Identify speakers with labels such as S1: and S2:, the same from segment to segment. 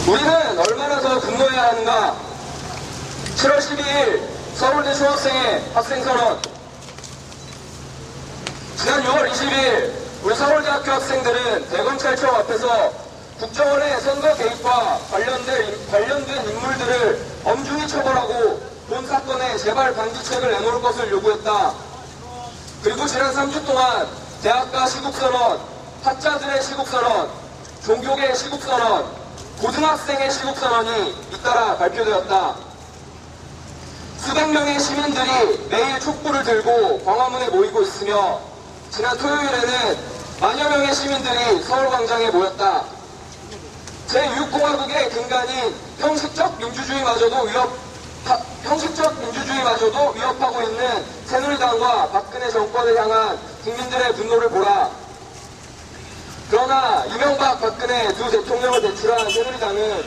S1: 우리는 얼마나 더 분노해야 하는가? 7월 12일 서울대 중학생의 학생선언. 지난 6월 20일 우리 서울대학교 학생들은 대검찰청 앞에서 국정원의 선거 개입과 관련된 인물들을 엄중히 처벌하고 본 사건의 재발 방지책을 내놓을 것을 요구했다. 그리고 지난 3주 동안 대학가 시국선언, 학자들의 시국선언, 종교계 시국선언, 고등학생의 시국선언이 잇따라 발표되었다. 수백 명의 시민들이 매일 촛불을 들고 광화문에 모이고 있으며 지난 토요일에는 만여 명의 시민들이 서울광장에 모였다. 제6공화국의 근간인 형식적 민주주의마저도 위협하고 있는 새누리당과 박근혜 정권을 향한 국민들의 분노를 보라. 그러나 이명박, 박근혜 두 대통령을 배출한 새누리당은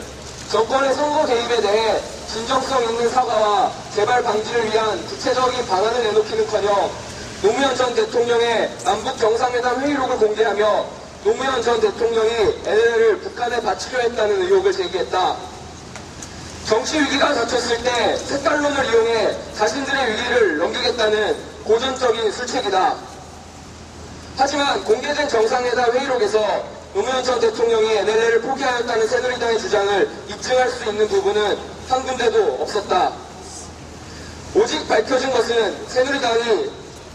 S1: 정권의 선거 개입에 대해 진정성 있는 사과와 재발 방지를 위한 구체적인 방안을 내놓기는커녕 노무현 전 대통령의 남북 정상회담 회의록을 공개하며 노무현 전 대통령이 NLL을 북한에 바치려 했다는 의혹을 제기했다. 정치 위기가 닥쳤을 때 색깔론을 이용해 자신들의 위기를 넘기겠다는 고전적인 술책이다. 하지만 공개된 정상회담 회의록에서 노무현 전 대통령이 NLL을 포기하였다는 새누리당의 주장을 입증할 수 있는 부분은 한 군데도 없었다. 오직 밝혀진 것은 새누리당이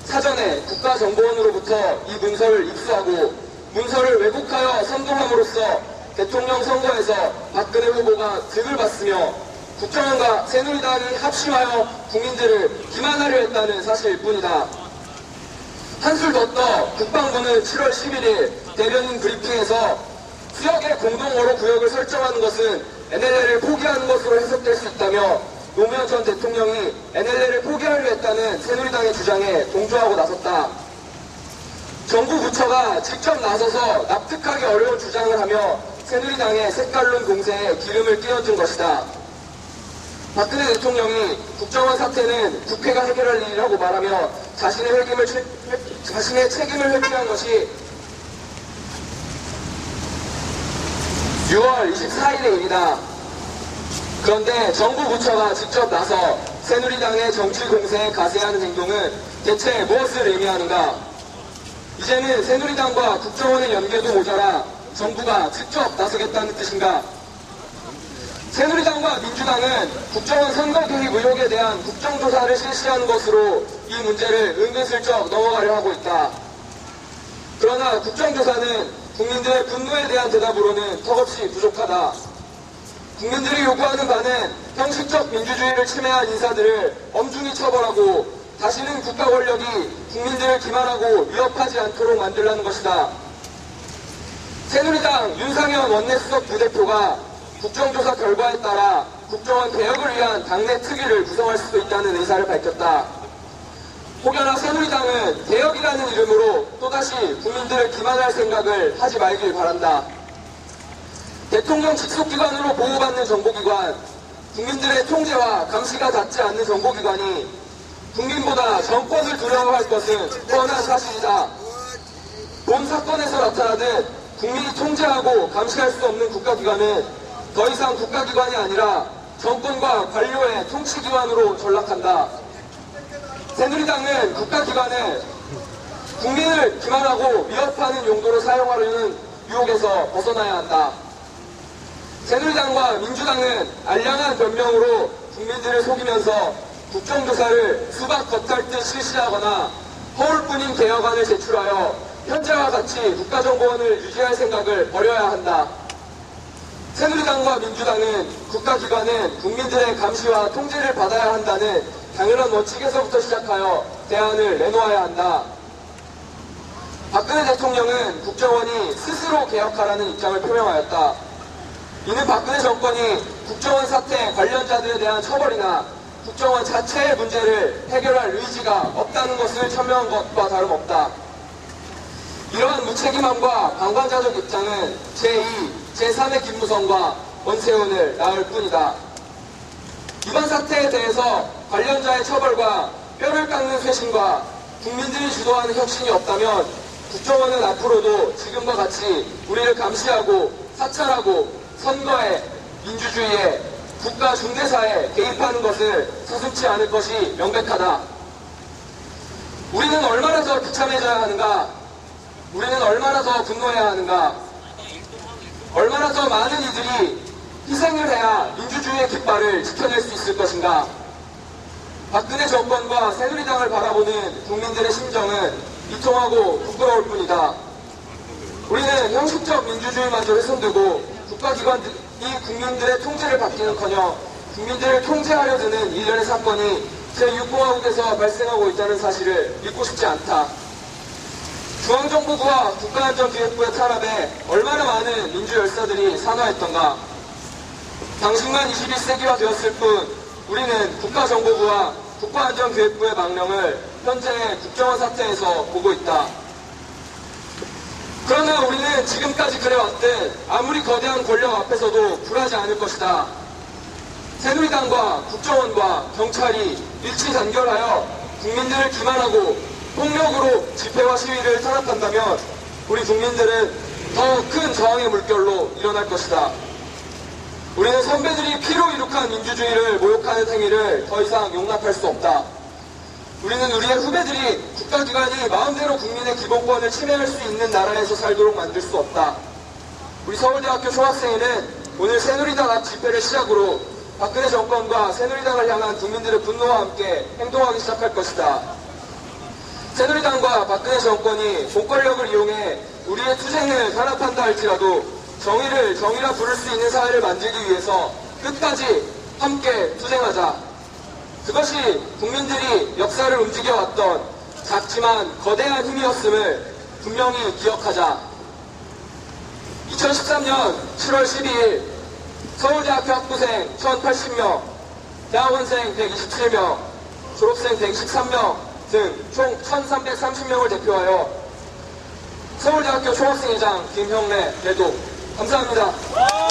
S1: 사전에 국가정보원으로부터 이 문서를 입수하고 문서를 왜곡하여 선동함으로써 대통령 선거에서 박근혜 후보가 득을 봤으며 국정원과 새누리당이 합심하여 국민들을 기만하려 했다는 사실일 뿐이다. 한술 더 떠 국방부는 7월 11일 대변인 브리핑에서 수역의 공동어로 구역을 설정하는 것은 NLL을 포기하는 것으로 해석될 수 있다며 노무현 전 대통령이 NLL을 포기하려 했다는 새누리당의 주장에 동조하고 나섰다. 정부 부처가 직접 나서서 납득하기 어려운 주장을 하며 새누리당의 색깔론 공세에 기름을 끼얹은 것이다. 박근혜 대통령이 국정원 사태는 국회가 해결할 일이라고 말하며 자신의 책임을 회피한 것이 6월 24일의 일이다. 그런데 정부 부처가 직접 나서 새누리당의 정치 공세에 가세하는 행동은 대체 무엇을 의미하는가? 이제는 새누리당과 국정원의 연계도 모자라 정부가 직접 나서겠다는 뜻인가? 새누리당과 민주당은 국정원 선거 개입 의혹에 대한 국정조사를 실시하는 것으로 이 문제를 은근슬쩍 넘어가려 하고 있다. 그러나 국정조사는 국민들의 분노에 대한 대답으로는 턱없이 부족하다. 국민들이 요구하는 바는 형식적 민주주의를 침해한 인사들을 엄중히 처벌하고 다시는 국가 권력이 국민들을 기만하고 위협하지 않도록 만들라는 것이다. 새누리당 윤상현 원내수석 부대표가 국정조사 결과에 따라 국정원 개혁을 위한 당내 특위를 구성할 수도 있다는 의사를 밝혔다. 혹여나 새누리당은 개혁이라는 이름으로 또다시 국민들을 기만할 생각을 하지 말길 바란다. 대통령 직속기관으로 보호받는 정보기관, 국민들의 통제와 감시가 닿지 않는 정보기관이 국민보다 정권을 두려워할 것은 뻔한 사실이다. 본 사건에서 나타나듯 국민이 통제하고 감시할 수 없는 국가기관은 더 이상 국가기관이 아니라 정권과 관료의 통치기관으로 전락한다. 새누리당은 국가기관을 국민을 기만하고 위협하는 용도로 사용하려는 유혹에서 벗어나야 한다. 새누리당과 민주당은 알량한 변명으로 국민들을 속이면서 국정조사를 수박 겉핥듯 실시하거나 허울뿐인 개혁안을 제출하여 현재와 같이 국가정보원을 유지할 생각을 버려야 한다. 새누리당과 민주당은 국가기관은 국민들의 감시와 통제를 받아야 한다는 당연한 원칙에서부터 시작하여 대안을 내놓아야 한다. 박근혜 대통령은 국정원이 스스로 개혁하라는 입장을 표명하였다. 이는 박근혜 정권이 국정원 사태 관련자들에 대한 처벌이나 국정원 자체의 문제를 해결할 의지가 없다는 것을 천명한 것과 다름없다. 이러한 무책임함과 방관자적 입장은 제2, 제3의 김무성과 원세훈을 낳을 뿐이다. 이번 사태에 대해서 관련자의 처벌과 뼈를 깎는 쇄신과 국민들이 주도하는 혁신이 없다면 국정원은 앞으로도 지금과 같이 우리를 감시하고 사찰하고 선거에 민주주의에 국가 중대사에 개입하는 것을 서슴지 않을 것이 명백하다. 우리는 얼마나 더 비참해져야 하는가? 우리는 얼마나 더 분노해야 하는가? 얼마나 더 많은 이들이 희생을 해야 민주주의의 깃발을 지켜낼 수 있을 것인가? 박근혜 정권과 새누리당을 바라보는 국민들의 심정은 비통하고 부끄러울 뿐이다. 우리는 형식적 민주주의마저 훼손되고 국가기관이 국민들의 통제를 받기는커녕 국민들을 통제하려 드는 일련의 사건이 제6공화국에서 발생하고 있다는 사실을 믿고 싶지 않다. 중앙정보부와 국가안전기획부의 탄압에 얼마나 많은 민주열사들이 산화했던가. 당신만 21세기가 되었을 뿐 우리는 국가정보부와 국가안전기획부의 망령을 현재의 국정원 사태에서 보고 있다. 그러나 우리는 지금까지 그래왔듯 아무리 거대한 권력 앞에서도 굴하지 않을 것이다. 새누리당과 국정원과 경찰이 일치 단결하여 국민들을 기만하고 폭력으로 집회와 시위를 탄압한다면 우리 국민들은 더 큰 저항의 물결로 일어날 것이다. 우리는 선배들이 피로 이룩한 민주주의를 모욕하는 행위를 더 이상 용납할 수 없다. 우리는 우리의 후배들이 국가기관이 마음대로 국민의 기본권을 침해할 수 있는 나라에서 살도록 만들 수 없다. 우리 서울대학교 총학생회는 오늘 새누리당 앞 집회를 시작으로 박근혜 정권과 새누리당을 향한 국민들의 분노와 함께 행동하기 시작할 것이다. 새누리당과 박근혜 정권이 공권력을 이용해 우리의 투쟁을 탄압한다 할지라도 정의를 정의라 부를 수 있는 사회를 만들기 위해서 끝까지 함께 투쟁하자. 그것이 국민들이 역사를 움직여왔던 작지만 거대한 힘이었음을 분명히 기억하자. 2013년 7월 12일 서울대학교 학부생 1080명, 대학원생 127명, 졸업생 113명 등 총 1330명을 대표하여 서울대학교 총학생회장 김형래 대도 감사합니다.